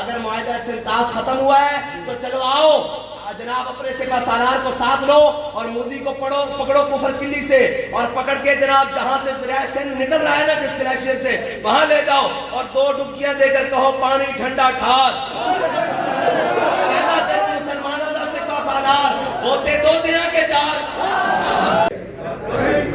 اگر معاہدہ سنساس ختم ہوا ہے تو چلو آؤ جناب اپنے سپہ سالار کو ساتھ لو اور مودی کو پکڑو کفر کلی سے اور پکڑ کے جناب جہاں سے دریائے سندھ نکل رہا ہے نا جس گلیشیئر سے وہاں لے جاؤ اور 2 ڈبکیاں دے کر کہو پانی ٹھنڈا ٹھار کہنا تیرے مسلمانوں کا سپہ سالار ہوتے 2 دنیا کے 4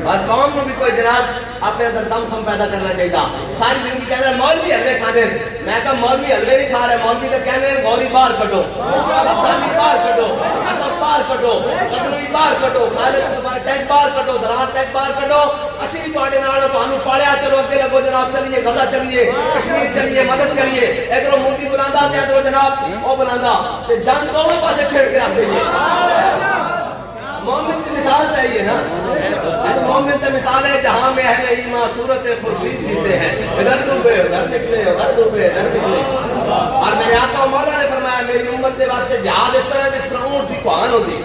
اور قوم میں بھی کوئی جناب اپنے اندر دم خم پیدا کرنا چاہیے ساری زندگی کہہ رہے ہیں مولوی حلوے کھانے میں کہا مولوی حلوے نہیں کھا رہے مولوی تو کہنے ہیں غوری بار کٹو افغانی بار کٹو عطف بار کٹو قدروی بار کٹو خالد ٹیک بار کٹو درار ٹیک بار کٹو اسی بھی تواڈے نال تانوں پالیا چلو اگے لگو جناب چلیے غزہ چلیے کشمیر چلیے مدد کریے ادھروں مودی بلاندا تے ادھروں جناب او بلاندا تے جنگ دونوں پاسے چھڑ کے رکھ دئیے مومن کی مثال چاہیے نا مومن کی مثال ہے جہاں میں اہل ایمان صورت خورشید جیتے ہیں ادھر ڈوبے ادھر نکلے ادھر ڈوبے ادھر نکلے اور میرے آقا مولا نے فرمایا میری امت کے واسطے جہاد اس طرح جس طرح اونٹ کی کوہان ہوتی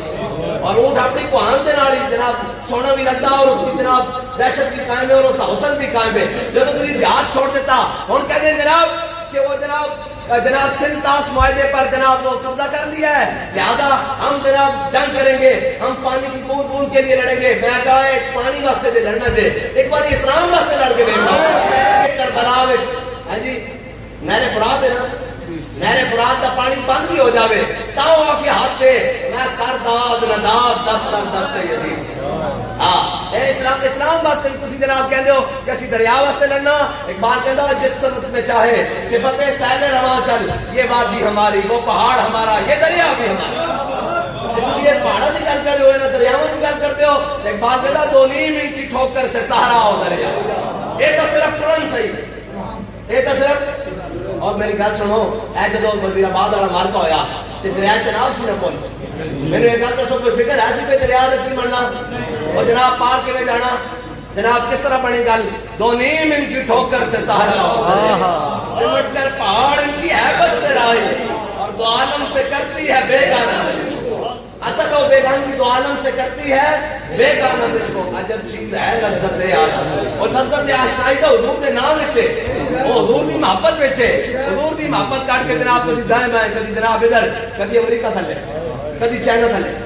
اور اونٹ اپنی کوہان کے نال جناب سونا بھی لگتا اور اس کی جناب دہشت بھی قائم ہے اور اس کا حسن بھی قائم ہے جب تھی جہاد چھوڑ دیتا ہوں کہتے ہیں جناب کہ وہ جناب سنتاس معاہدے پر جناب وہ قبضہ کر لیا ہے لہذا ہم جناب جنگ کریں گے ہم پانی کی بوند بوند کے لیے لڑیں گے میں کہا ایک پانی واسطے سے لڑنا چاہیے ایک بار اسلام واسطے لڑ کے دیکھنا کربلا وچ ہاں جی نہر فرات ہے نا نہر فرات کا پانی بند بھی ہو جاوے تاؤ آ کے ہاتھ دے میں سر داد نداد دست در دست یزید ہاں اے اسلام واسطے تسی جناب کہندے ہو کہ اسی دریا واسطے لڑنا ایک بات کہندا جس سمت میں چاہے صفت سیل رواں چل یہ وادی ہماری وہ پہاڑ ہمارا یہ دریا بھی ہمارا تسی اس پہاڑوں کی گل کر رہے ہو نا دریاواں کی گل کرتے ہو ایک بات کہندا 2.5 منٹ کی ٹھوکر سے سہارا ہو دریا یہ تو صرف قرآن صحیح یہ تو صرف اور میری گل سنو اے جدو وزیر آباد والا مارکا ہویا تے دریا چناب سی نہ پول میں نے یہ گل دسو کوئی فکر ایسی پہ دریا کی بننا اور جناب پار کے میں جانا جناب کس طرح بنی گل 2.5 منٹ کی ٹھوکر سے سہارا ہو سمٹ کر پہاڑ ان کی ہیبت سے رائی اور 2 عالم سے کرتی ہے بے گانا اصل وہ بیگان کی 2 عالم سے کرتی ہے بے گانا دل کو عجب چیز ہے لذت آشنا اور لذت آشنائی تو حضور دے نام وچے وہ حضور دی محبت وچے حضور دی محبت کاٹ کے جناب کدی دائیں بائیں کدی جناب ادھر کدی امریکہ تھلے کدی چائنا تھلے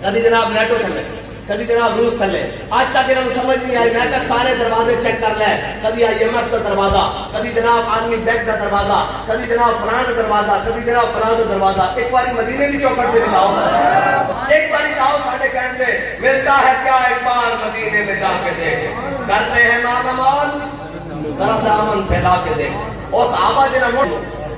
کدی جناب نیٹو تھلے کدی جناب روس تھلے آج تک انہوں سمجھ نہیں آئی میں کہ سارے دروازے چیک کر لے کدی IMF کا دروازہ کدی جناب آرمی بینک کا دروازہ کدی جناب فلاں کا دروازہ کدی جناب فلاں کا دروازہ ایک باری مدینے کی چوکھٹ سے دکھاؤ ایک باری جاؤ ساڑھے کہنے سے ملتا ہے کیا ایک بار مدینے میں جا کے دیکھے کرتے ہیں مانمان ذرا دامن پھیلا کے دیکھے اور صحابہ جنہ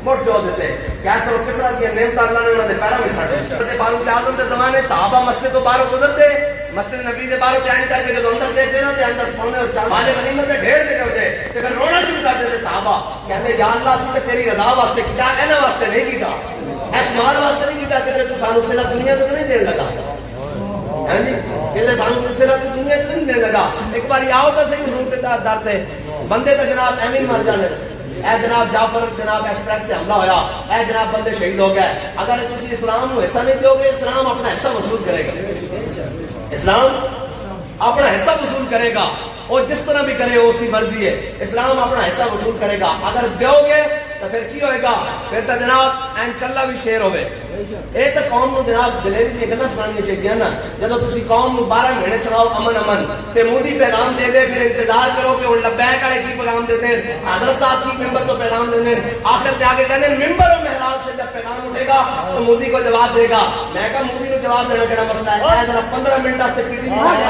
مٹ جو دیتے کیسر و کسرا کی نعمت اللہ نے انہوں نے پیرا میں ساڑھے حضرت فاروق اعظم کے زمانے صحابہ مسجد تو باہر گزرتے مسجد نبی کے باہر چین کر کے جو اندر دیکھتے نا اندر سونے اور چاندے غنیمت میں ڈھیر لگے ہوتے تے پھر رونا شروع کر دیتے صحابہ کہتے یا اللہ اسی نے تیری رضا واسطے کیتا اینا واسطے نہیں کیتا اس مال واسطے نہیں کیتا کہ تو سانو صرف دنیا تو نہیں دین لگا ہاں جی کہ سانو صرف دنیا تو نہیں دین لگا ایک بار آؤ تو صحیح حضور کے در تے بندے تو جناب ایمین مر جانے اے جناب جعفر جناب ایکسپریس سے حملہ ہویا اے جناب بندے شہید ہو گئے اگر تسی اسلام کو حصہ نہیں دو گے اسلام اپنا حصہ وصول کرے گا اسلام اپنا حصہ وصول کرے گا اور جس طرح بھی کرے اس کی مرضی ہے اسلام اپنا حصہ وصول کرے گا اگر دیو گے تو پھر کی ہوئے گا پھر تو جناب این کلا بھی شیر ہوئے اے تو قوم کو جناب دلیری دی گلہ سنانی چاہیے نا جب تسی قوم کو 12 مہینے سناؤ امن امن تے مودی پیغام دے دے پھر انتظار کرو کہ ان لبیک والے کی پیغام دیتے ہیں حضرت صاحب کی ممبر تو پیغام دیتے ہیں آخر تے آگے کہتے ہیں ممبر و محراب سے جب پیغام اٹھے گا تو مودی کو جواب دے گا میں کہا مودی کو جواب دینا کہنا مسئلہ ہے ذرا 15 منٹ واسطے پیٹی بھی ساتھ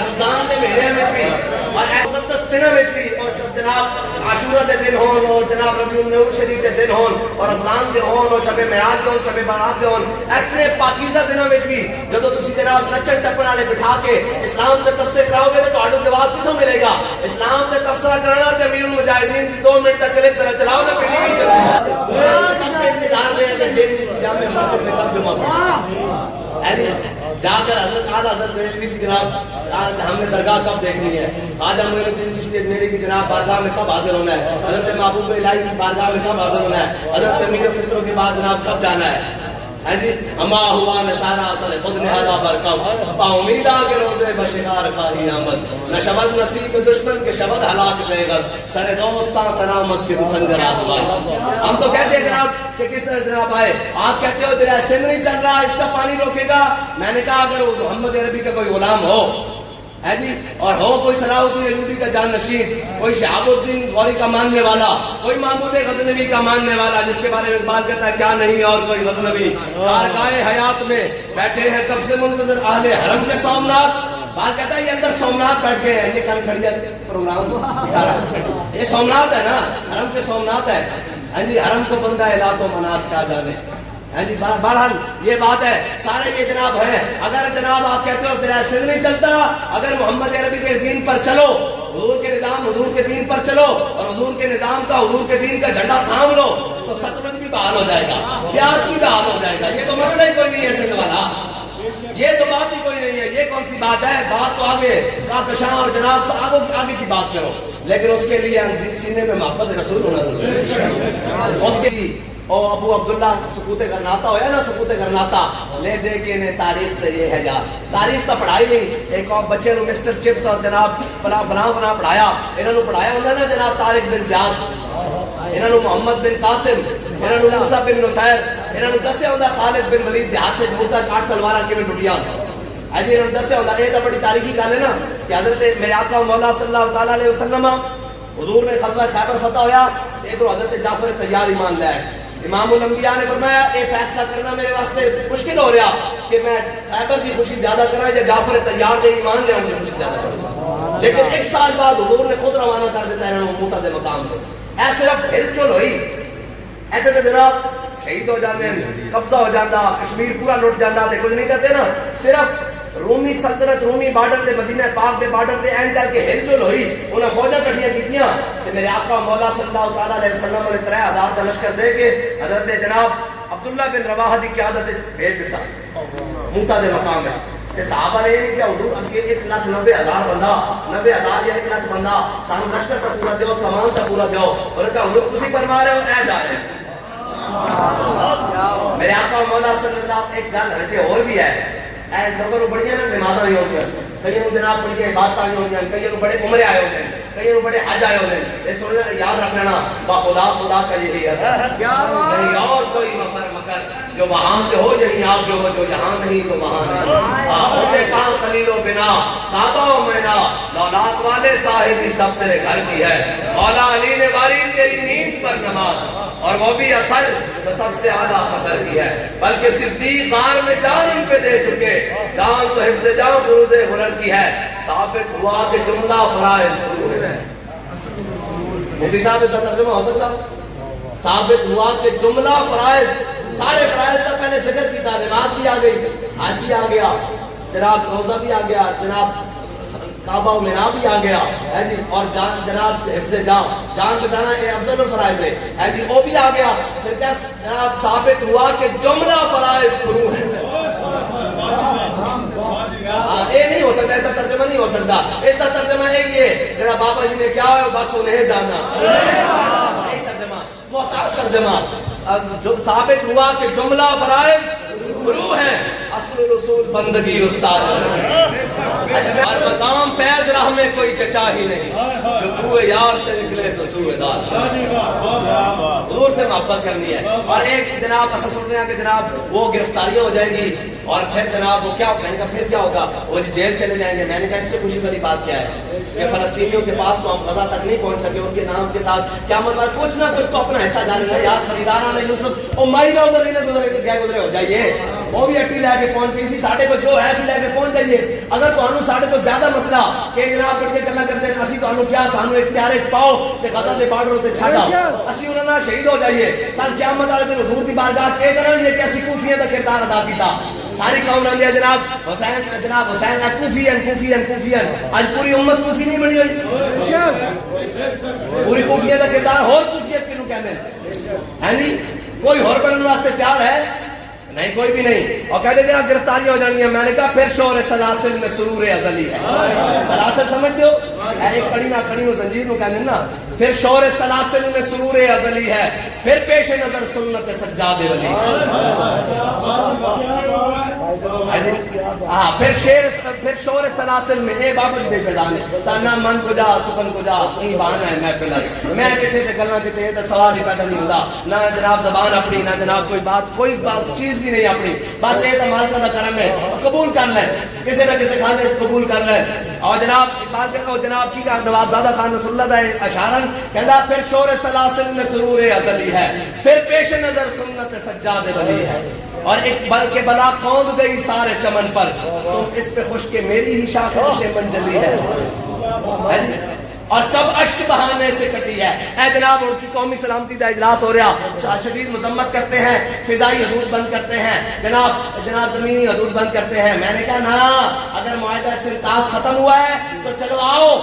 رمضان دے مہینے میں بھی اور مقدس دنوں میں بھی اور جناب عاشورہ دے دن ہون اور جناب ربیع الاول شریف دے دن ہون اور رمضان دے ہون اور شب معراج دے ہون شب برات دے ہون اتنے پاکیزہ دنوں میں بھی جب تسی جناب نچن ٹپن والے بٹھا کے اسلام تے تبصرے کراؤ گے تو تہاڈا جواب کتھوں ملے گا اسلام تے تبصرہ کرانا تے امیر المجاہدین دی 2 منٹ تک کلپ ذرا چلاؤ نا پیٹی تب سے انتظار میں ہے دین کی جامع مسجد میں کب جمعہ پڑھا جا کر حضرت حضرت بریلوی کی جناب ہم نے درگاہ کب دیکھنی ہے خواجہ معین الدین چشتی اجمیری کی جناب بارگاہ میں کب حاضر ہونا ہے حضرت محبوب الہی کی بارگاہ میں کب حاضر ہونا ہے حضرت امیر خسرو کے بعد جناب کب جانا ہے جی اما ہوا نے سارا اصل خود نہادا برکف با امیدہ کے روزے بشکار خواہی آمد نہ شبد نصیب دشمن کے شبد ہلاک دے گا سر دوستان سلامت کے خنجر آزمائے. ہم تو کہتے ہیں جناب کہ کس طرح جناب آئے, آپ کہتے ہو دریا سندھ نہیں چل رہا اس کا پانی روکے گا. میں نے کہا اگر محمد عربی کا کوئی غلام ہو ہے جی اور ہو کوئی صلاح الدین ایوبی کا جانشین, کوئی شہاب الدین غوری کا ماننے والا, کوئی محمود غزنوی کا ماننے والا جس کے بارے میں بات کرتا ہے کیا نہیں ہے, اور کوئی غزنوی کارگاہ حیات میں بیٹھے ہیں کب سے منتظر اہل حرم کے سومناتھ, بات کہتا ہے یہ اندر سومناتھ بیٹھ گئے ہیں. یہ کل کھڑیا پروگرام سارا یہ سومناتھ ہے نا, حرم کے سومناتھ ہے. ہاں جی حرم کو بندہ الہ کو منات کیا جانے. ہاں جی بہرحال یہ بات ہے سارے یہ جناب ہے. اگر جناب آپ کہتے ہو دریا سندھ نہیں چلتا, اگر محمد عربی کے دین پر چلو, حضور کے نظام حضور کے دین پر چلو اور حضور کے نظام کا حضور کے دین کا جھنڈا تھام لو تو سچمچ بھی بحال ہو جائے گا, پیاس بھی بحال ہو جائے گا. یہ تو مسئلہ ہی کوئی نہیں ہے سندھ والا, یہ تو بات ہی کوئی نہیں ہے. یہ کون سی بات ہے, بات تو آگے کہکشاں اور جناب آگے کی بات کرو, لیکن اس کے لیے سینے میں محبت رسول ہونا ضروری ہے. اس کے لیے او ابو عبداللہ سکوت گرناتا ہویا نا, سکوت گرناتا لے دے کے نے تاریخ سے یہ ہے یار, تاریخ تو پڑھائی نہیں. ایک اور بچے نو مسٹر چپس اور جناب فلاں پڑھایا, انہوں نے پڑھایا ہوتا نا جناب طارق بن زیاد, انہوں نے محمد بن قاسم, انہوں نے موسیٰ بن نصیر, انہوں نے دسیا ہوتا خالد بن ولید دیہات میں مرتا 8 تلوارا کی میں ٹوٹیاں. اجی انہوں نے دسیا ہوتا, یہ تو بڑی تاریخی گل ہے نا کہ حضرت میرے آقا مولا صلی اللہ تعالیٰ علیہ وسلم حضور نے غزوہ خیبر فتح ہویا, ادھر حضرت جعفر طیار ایمان لے آئے. امام الانبیاء نے فرمایا یہ فیصلہ کرنا میرے واسطے مشکل ہو رہا کہ میں خیبر کی خوشی زیادہ کرا یا جعفر طیار دے ایمان لے آؤں خوشی زیادہ کروں. لیکن 1 سال بعد حضور نے خود روانہ کر دیتا ہے انہوں موتا دے مقام پہ. اے صرف ہل چل ہوئی ایسے تو جناب شہید ہو جاتے ہیں, قبضہ ہو جاتا, کشمیر پورا لٹ جاتا, تے کچھ نہیں کرتے نا. صرف رومی سلطنت رومی بارڈر تے مدینہ پاک دے بارڈر تے اینڈ کر کے ہل چل ہوئی, انہیں فوجاں کٹھیاں کیتیاں کہ میرے آقا مولا صلی اللہ علیہ وسلم نے 3000 کا لشکر دے کے حضرت جناب عبداللہ بن رواحہ کی قیادت بھیج دیتا موتا دے مقام ہے. کہ صحابہ نے کیا حضور اب یہ 1,90,000 بندہ 90,000 یا 1 لاکھ بندہ سانو لشکر کا پورا دیو, سامان کا پورا دیو. انہوں نے کہا حضور تسی فرما رہے ہو اے جا رہے ہیں. میرے آقا مولا صلی اللہ ایک گل ہے اور بھی ہے, اے لوگوں کو بڑی نا نمازاں نہیں ہوتی, کئی جناب بڑی عبادتاں نہیں ہوتی, کئی بڑے عمرے آئے ہوتے ہیں, کئی بڑے حج آئے ہوتے ہیں. یہ سننا یاد رکھ لینا با خدا کا یہی ہے, نہیں اور کوئی مکر جو وہاں سے ہو یہی آپ جو ہو, جو یہاں نہیں تو وہاں نہیں. ہوتے کام خلیل و بنا کعبہ و مینا لولاد والے صاحبی سب تیرے گھر کی ہے. مولا علی نے واری تیری نیند پر نماز اور وہ بھی اثر تو سب سے اعلیٰ خطر کی ہے, بلکہ صدیق غار میں جان ان پہ دے چکے, جان تو حفظ جان فروز غرر کی ہے. ثابت ہوا کہ جملہ فرائض فرو ہے. مفتی صاحب اس کا ترجمہ ہو سکتا, ثابت ہوا کہ جملہ فرائض, سارے فرائض کا پہلے ذکر کی تھا, نماز بھی آ گئی, حج بھی آ گیا, جناب روزہ بھی آ گیا, جناب کعبہ و مینا بھی آ گیا ہے جی, اور جناب حفظ جان بچانا یہ افضل الفرائض ہے جی, وہ بھی آ گیا. پھر کیا جناب ثابت ہوا کہ جملہ فرائض فرو ہے. یہ نہیں ہو سکتا, اس کا ترجمہ نہیں ہو سکتا. اس کا ترجمہ ہے یہ میرا بابا جی نے کیا ہے بس انہیں جانا, یہی ترجمہ محتاط ترجمہ. جو ثابت ہوا کہ جملہ فرائض فرو ہے, اصل رسول بندگی استاد اور مقام فیض راہ میں کوئی چچا ہی نہیں, جو کوئے یار سے نکلے تو سوئے دار. حضور سے محبت کرنی ہے. اور ایک جناب اصل سننے ہیں کہ جناب وہ گرفتاریاں ہو جائیں گی اور پھر جناب وہ کیا, میں نے کہا پھر کیا ہوگا, وہ جیل چلے جائیں گے. میں نے کہا اس سے خوشی والی بات کیا ہے کہ فلسطینیوں کے پاس تو ہم غزہ تک نہیں پہنچ سکے, ان کے نام کے ساتھ کیا مطلب, کچھ نہ کچھ تو اپنا حصہ جانے گا. یار خریدارہ نے یوسف او مائی نہ ادھر نہیں گزرے ہو جائیے, وہ بھی اٹی لے کے پہنچ گئی سی, ساڑھے کو جو ہے سی لے کے پہنچ جائیے. اگر تو انہوں ساڑھے کو زیادہ مسئلہ کہ جناب بڑھ کے کرنا کرتے ہیں, اسی تو انہوں کیا سانو اختیار پاؤ کہ غزہ دے باڈر ہوتے چھاڑا, اسی انہوں نے شہید ہو جائیے. تاکہ قیامت والے دن حضور دی بارگاہ اے کرن یہ کہ اسی کوفیاں دا کردار ادا کیتا. ساری قوم نے لیا جناب حسین کوفین, آج پوری امت کوفی نہیں بنی ہوئی, پوری کوفیت کا کردار اور کوفیت کیوں کہتے ہیں نہیں, کوئی اور بننے واسطے تیار ہے نہیں, کوئی بھی نہیں. اور کہتے جناب گرفتاری ہو جانی ہے. میں نے کہا پھر شور سلاسل میں سرور ازلی ہے. سلاسل سمجھتے ہو, ایک کڑی نہ کڑی نو زنجیر نو کہتے ہیں نا, پھر شور سلاسل میں سرور ازلی ہے، پھر پیش نظر سنت سجاد ولی، پھر شور سلاسل میں اے بابل دے فضانے سانا من کو جا سکن کو جا ای بہانہ ہے محفل میں کتے تے گلاں کتے تے سوال ہی پیدا نہیں ہوتا، نہ جناب زبان اپنی، نہ جناب کوئی بات چیز بھی نہیں اپنی، بس اے تو مالک دا کرم ہے، قبول کر لیں کسی نہ کسی کھانے قبول کر لیں۔ اور جناب اقبال دیکھو جناب کی کہا نواب زادہ خان رسول اللہ دا اشارن کہندا پھر شور سلاسل میں سرور ازلی ہے، پھر پیش نظر سنت سجاد ولی ہے، اور ایک بلکہ بلا قوند گئی سارے چمن پر، تم اس پہ خوش کہ میری ہی شاخ منجلی ہے، اور تب اشک بہانے سے کٹی ہے۔ اے جناب ان کی قومی سلامتی دا اجلاس ہو رہا، شدید مذمت کرتے ہیں، فضائی حدود بند کرتے ہیں، جناب زمینی حدود بند کرتے ہیں۔ میں نے کہا نا، اگر معاہدہ سرساس ختم ہوا ہے تو چلو آؤ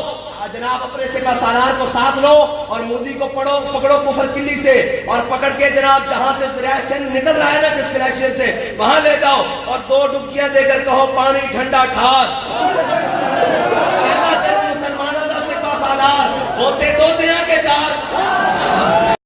جناب اپنے سکہ سالار کو ساتھ لو اور مودی کو پکڑو کفر کلی سے، اور پکڑ کے جناب جہاں سے دریائے سندھ نکل رہا ہے نا جس گلیشیئر سے وہاں لے جاؤ، اور 2 ڈبکیاں دے کر کہو پانی ٹھنڈا ٹھار، مسلمانوں کا سکہ سالار ہوتے 2 دنیا کے 4۔